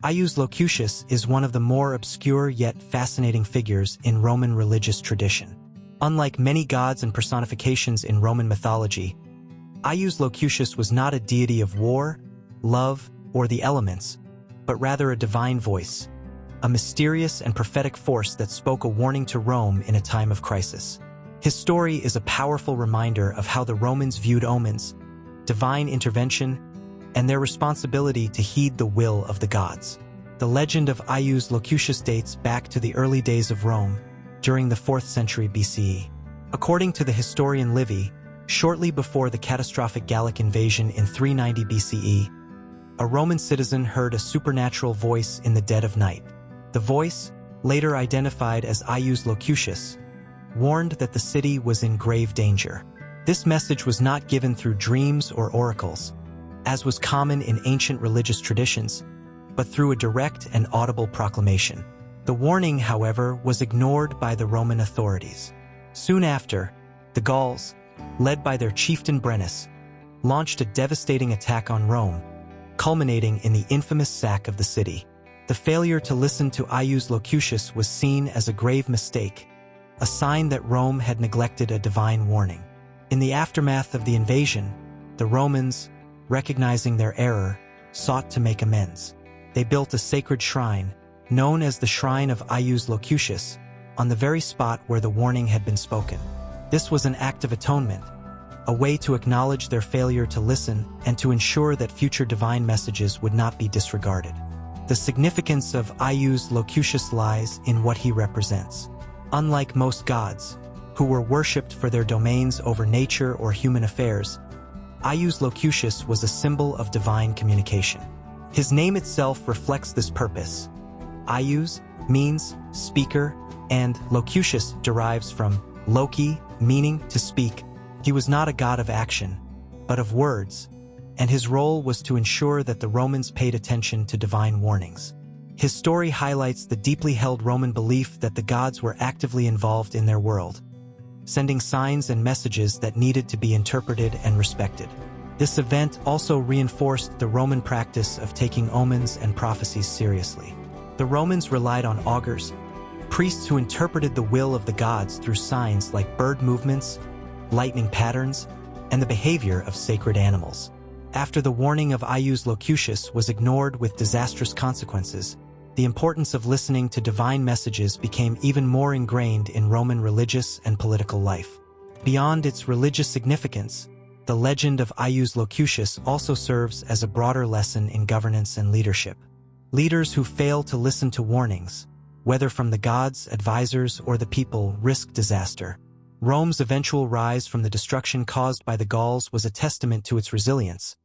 Aius Locutius is one of the more obscure yet fascinating figures in Roman religious tradition. Unlike many gods and personifications in Roman mythology, Aius Locutius was not a deity of war, love, or the elements, but rather a divine voice, a mysterious and prophetic force that spoke a warning to Rome in a time of crisis. His story is a powerful reminder of how the Romans viewed omens, divine intervention, and their responsibility to heed the will of the gods. The legend of Aius Locutius dates back to the early days of Rome, during the 4th century BCE. According to the historian Livy, shortly before the catastrophic Gallic invasion in 390 BCE, a Roman citizen heard a supernatural voice in the dead of night. The voice, later identified as Aius Locutius, warned that the city was in grave danger. This message was not given through dreams or oracles, as was common in ancient religious traditions, but through a direct and audible proclamation. The warning, however, was ignored by the Roman authorities. Soon after, the Gauls, led by their chieftain Brennus, launched a devastating attack on Rome, culminating in the infamous sack of the city. The failure to listen to Aius Locutius was seen as a grave mistake, a sign that Rome had neglected a divine warning. In the aftermath of the invasion, the Romans, recognizing their error, sought to make amends. They built a sacred shrine, known as the Shrine of Aius Locutius, on the very spot where the warning had been spoken. This was an act of atonement, a way to acknowledge their failure to listen and to ensure that future divine messages would not be disregarded. The significance of Aius Locutius lies in what he represents. Unlike most gods, who were worshipped for their domains over nature or human affairs, Aius Locutius was a symbol of divine communication. His name itself reflects this purpose. Aius means speaker, and Locutius derives from loci, meaning to speak. He was not a god of action, but of words, and his role was to ensure that the Romans paid attention to divine warnings. His story highlights the deeply held Roman belief that the gods were actively involved in their world, sending signs and messages that needed to be interpreted and respected. This event also reinforced the Roman practice of taking omens and prophecies seriously. The Romans relied on augurs, priests who interpreted the will of the gods through signs like bird movements, lightning patterns, and the behavior of sacred animals. After the warning of Aius Locutius was ignored with disastrous consequences, the importance of listening to divine messages became even more ingrained in Roman religious and political life. Beyond its religious significance, the legend of Aius Locutius also serves as a broader lesson in governance and leadership. Leaders who fail to listen to warnings, whether from the gods, advisors, or the people, risk disaster. Rome's eventual rise from the destruction caused by the Gauls was a testament to its resilience,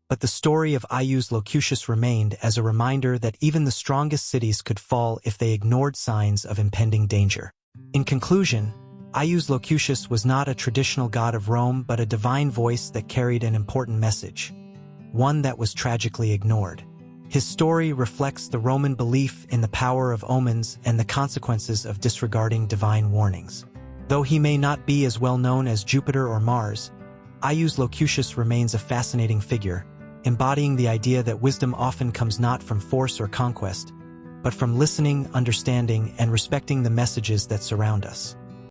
but the story of Aius Locutius remained as a reminder that even the strongest cities could fall if they ignored signs of impending danger. In conclusion, Aius Locutius was not a traditional god of Rome but a divine voice that carried an important message, one that was tragically ignored. His story reflects the Roman belief in the power of omens and the consequences of disregarding divine warnings. Though he may not be as well known as Jupiter or Mars, Aius Locutius remains a fascinating figure, embodying the idea that wisdom often comes not from force or conquest, but from listening, understanding, and respecting the messages that surround us.